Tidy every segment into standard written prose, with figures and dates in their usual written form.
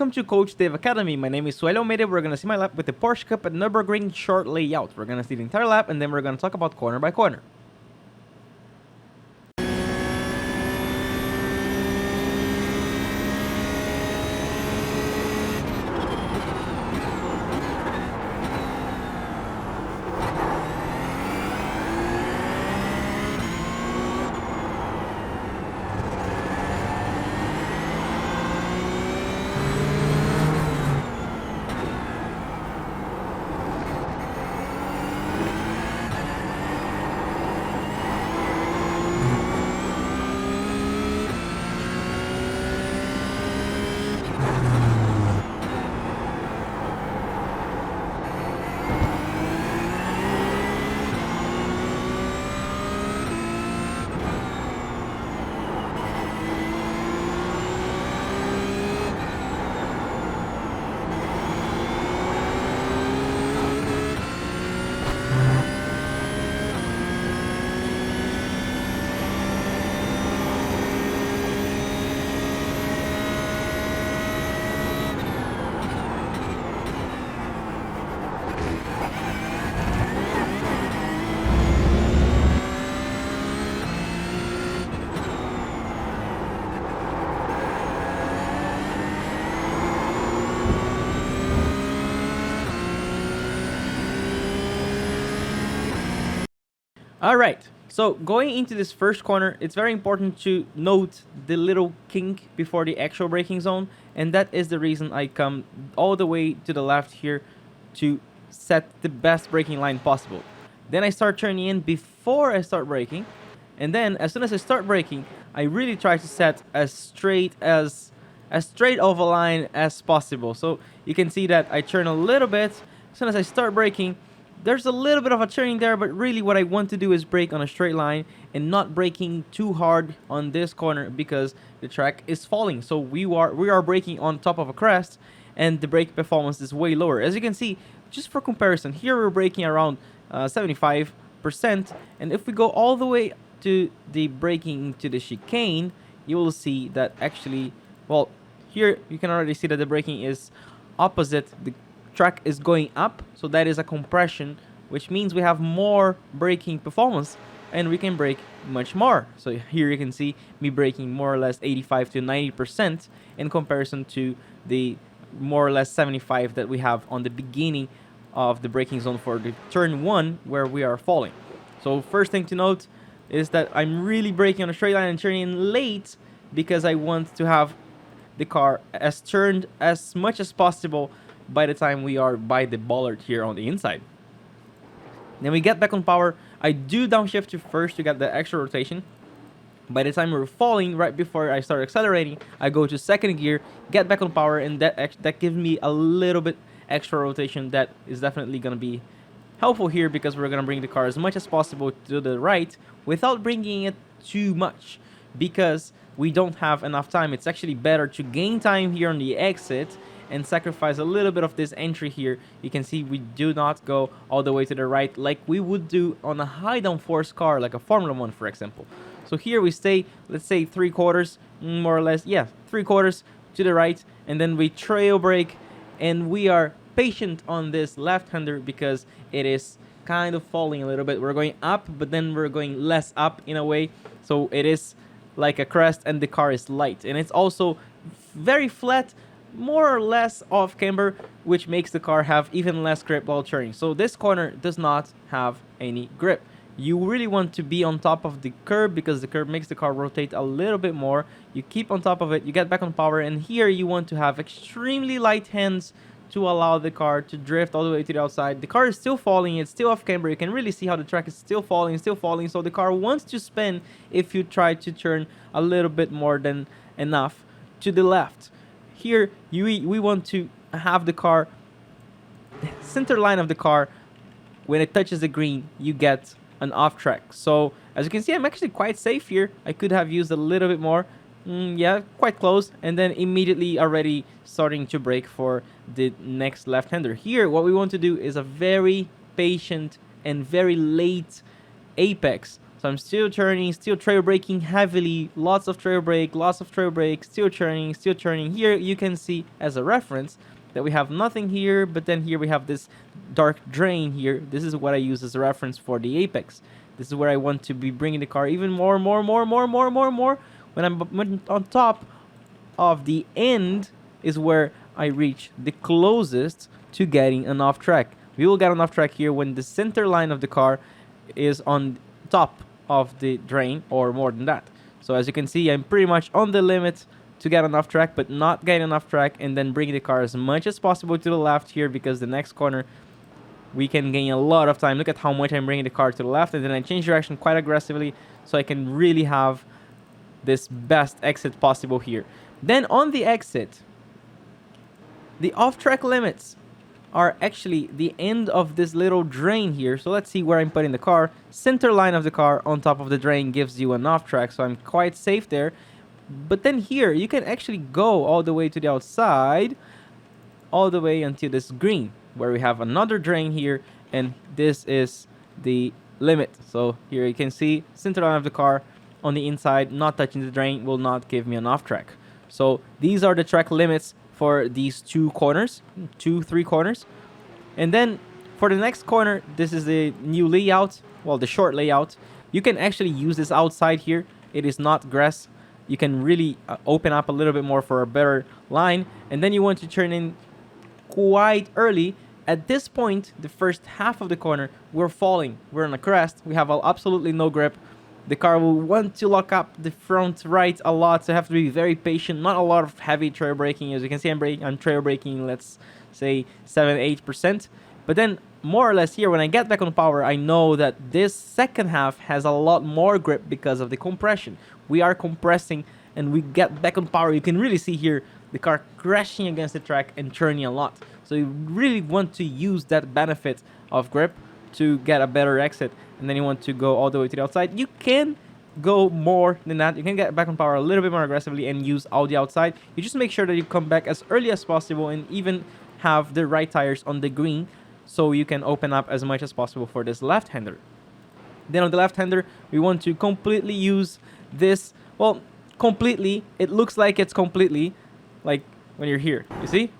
Welcome to Coach Dave Academy. My name is Suellio Almeida. We're going to see my lap with the Porsche Cup at Nurburgring short layout. We're going to see the entire lap and then we're going to talk about corner by corner. Alright, so going into this first corner, it's very important to note the little kink before the actual braking zone, and that is the reason I come all the way to the left here to set the best braking line possible. Then I start turning in before I start braking, and then as soon as I start braking, I really try to set as straight of a line as possible. So you can see that I turn a little bit. As soon as I start braking, there's a little bit of a turning there, but really what I want to do is brake on a straight line and not braking too hard on this corner because the track is falling. So we are braking on top of a crest and the brake performance is way lower. As you can see, just for comparison, here we're braking around 75%, and if we go all the way to the braking to the chicane, you will see that actually, well, here you can already see that the braking is opposite. The track is going up, so that is a compression, which means we have more braking performance and we can brake much more. So here you can see me braking more or less 85 to 90% in comparison to the more or less 75 that we have on the beginning of the braking zone for the turn 1 where we are falling. So first thing to note is that I'm really braking on a straight line and turning in late because I want to have the car as turned as much as possible by the time we are by the bollard here on the inside. Then we get back on power. I do downshift to first to get the extra rotation. By the time we're falling, right before I start accelerating, I go to second gear, get back on power, and that gives me a little bit extra rotation. That is definitely going to be helpful here because we're going to bring the car as much as possible to the right without bringing it too much because we don't have enough time. It's actually better to gain time here on the exit and sacrifice a little bit of this entry here. You can see we do not go all the way to the right like we would do on a high downforce car like a Formula 1, for example. So here we stay, let's say 3/4, more or less, yeah, 3/4 to the right, and then we trail brake, and we are patient on this left-hander because it is kind of falling a little bit. We're going up, but then we're going less up in a way, so it is like a crest and the car is light, and it's also very flat, more or less off camber, which makes the car have even less grip while turning. So this corner does not have any grip. You really want to be on top of the curb because the curb makes the car rotate a little bit more. You keep on top of it, you get back on power, and here you want to have extremely light hands to allow the car to drift all the way to the outside. The car is still falling, it's still off camber. You can really see how the track is still falling, so the car wants to spin if you try to turn a little bit more than enough to the left. Here, we want to have the car, center line of the car, when it touches the green, you get an off track. So, as you can see, I'm actually quite safe here. I could have used a little bit more. Yeah, quite close. And then immediately already starting to brake for the next left-hander. Here, what we want to do is a very patient and very late apex So I'm still turning, still trail braking heavily, lots of trail brake, still turning. Here you can see as a reference that we have nothing here, but then here we have this dark drain here. This is what I use as a reference for the apex. This is where I want to be bringing the car even more. When I'm on top of the end is where I reach the closest to getting an off track. We will get an off track here when the center line of the car is on top of the drain or more than that. So as you can see, I'm pretty much on the limit to get an off track, but not getting an off track, and then bringing the car as much as possible to the left here, because the next corner we can gain a lot of time. Look at how much I'm bringing the car to the left, and then I change direction quite aggressively so I can really have this best exit possible here. Then on the exit, the off-track limits are actually the end of this little drain here. So let's see where I'm putting the car. Center line of the car on top of the drain gives you an off-track, so I'm quite safe there. But then here, you can actually go all the way to the outside, all the way until this green, where we have another drain here, and this is the limit. So here you can see center line of the car on the inside, not touching the drain, will not give me an off track. So these are the track limits for these three corners. And then for the next corner, this is the new layout, well, the short layout. You can actually use this outside here. It is not grass. You can really open up a little bit more for a better line. And then you want to turn in quite early. At this point, the first half of the corner, we're falling. We're on a crest. We have absolutely no grip. The car will want to lock up the front right a lot, so I have to be very patient. Not a lot of heavy trail braking. As you can see, I'm trail braking, let's say 7-8%. But then, more or less here, when I get back on power, I know that this second half has a lot more grip because of the compression. We are compressing, and we get back on power. You can really see here the car crashing against the track and turning a lot. So you really want to use that benefit of grip to get a better exit, and then you want to go all the way to the outside. You can go more than that. You can get back on power a little bit more aggressively and use all the outside. You just make sure that you come back as early as possible and even have the right tires on the green, so you can open up as much as possible for this left-hander. Then on the left-hander, we want to completely use this. Well, completely. It looks like it's completely like when you're here. You see?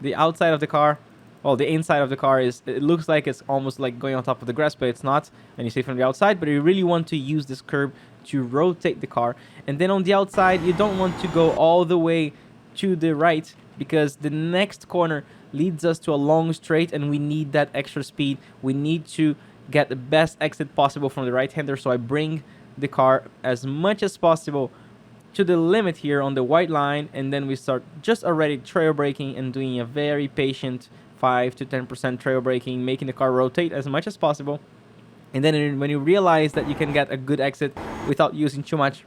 The outside of the car, well, the inside of the car is, it looks like it's almost like going on top of the grass, but it's not. And you see from the outside, but you really want to use this curb to rotate the car. And then on the outside, you don't want to go all the way to the right, because the next corner leads us to a long straight, and we need that extra speed. We need to get the best exit possible from the right-hander, so I bring the car as much as possible to the limit here on the white line, and then we start just already trail braking and doing a very patient 5 to 10% trail braking, making the car rotate as much as possible. And then when you realize that you can get a good exit without using too much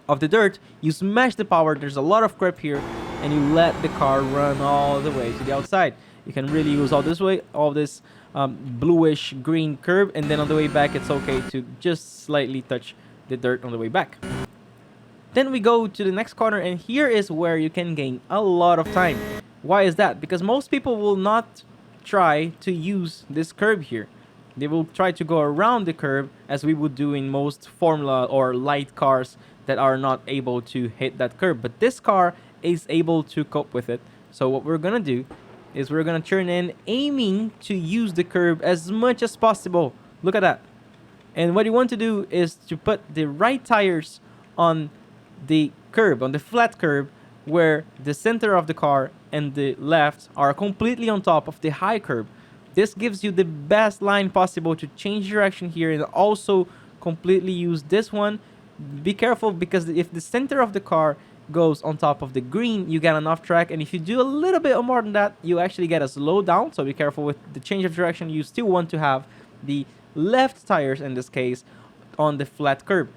of the dirt, you smash the power. There's a lot of grip here, and you let the car run all the way to the outside. You can really use all this bluish green curb, and then on the way back, it's okay to just slightly touch the dirt on the way back. Then we go to the next corner, and here is where you can gain a lot of time. Why is that? Because most people will not try to use this curb here. They will try to go around the curb, as we would do in most Formula or light cars that are not able to hit that curb. But this car is able to cope with it. So what we're going to do is we're going to turn in, aiming to use the curb as much as possible. Look at that. And what you want to do is to put the right tires on the curb, on the flat curb, where the center of the car and the left are completely on top of the high curb. This gives you the best line possible to change direction here, and also completely use this one. Be careful, because if the center of the car goes on top of the green, you get an off track, and if you do a little bit more than that, you actually get a slow down. So be careful with the change of direction. You still want to have the left tires, in this case, on the flat curb.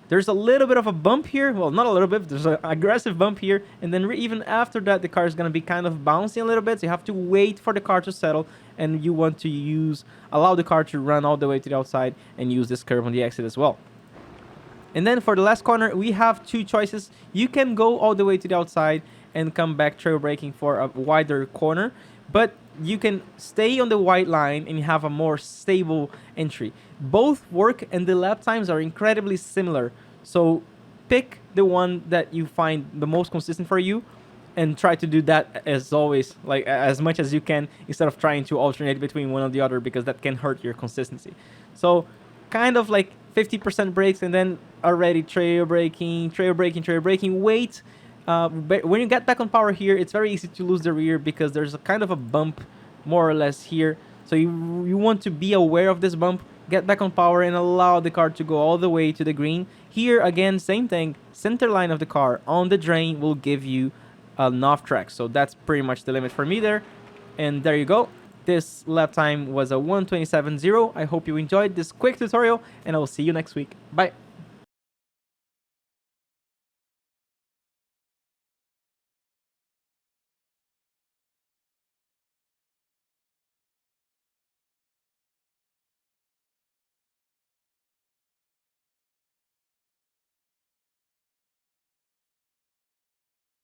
There's a little bit of a bump here. Well, not a little bit. There's an aggressive bump here. And then even after that, the car is going to be kind of bouncing a little bit. So you have to wait for the car to settle. And you want to allow the car to run all the way to the outside and use this curve on the exit as well. And then for the last corner, we have two choices. You can go all the way to the outside and come back trail braking for a wider corner. But you can stay on the white line and have a more stable entry. Both work, and the lap times are incredibly similar. So pick the one that you find the most consistent for you, and try to do that as always, like as much as you can, instead of trying to alternate between one or the other, because that can hurt your consistency. So kind of like 50% brakes, and then already trail braking, trail braking, trail braking. Wait, when you get back on power here, it's very easy to lose the rear because there's a kind of a bump, more or less here. So you want to be aware of this bump, get back on power, and allow the car to go all the way to the green. Here again, same thing. Center line of the car on the drain will give you an off track. So that's pretty much the limit for me there. And there you go. This lap time was a 1:27.0. I hope you enjoyed this quick tutorial, and I will see you next week. Bye.